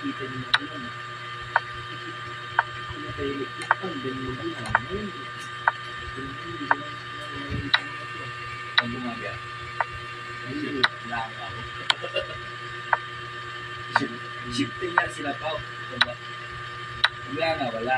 nakita niyo na ulan. Pinatahimik ko, ang ganyan mo na. Ngayon, Ang bumaga. ayun, Langaw. shifting nga sila pa. Wala nga, wala.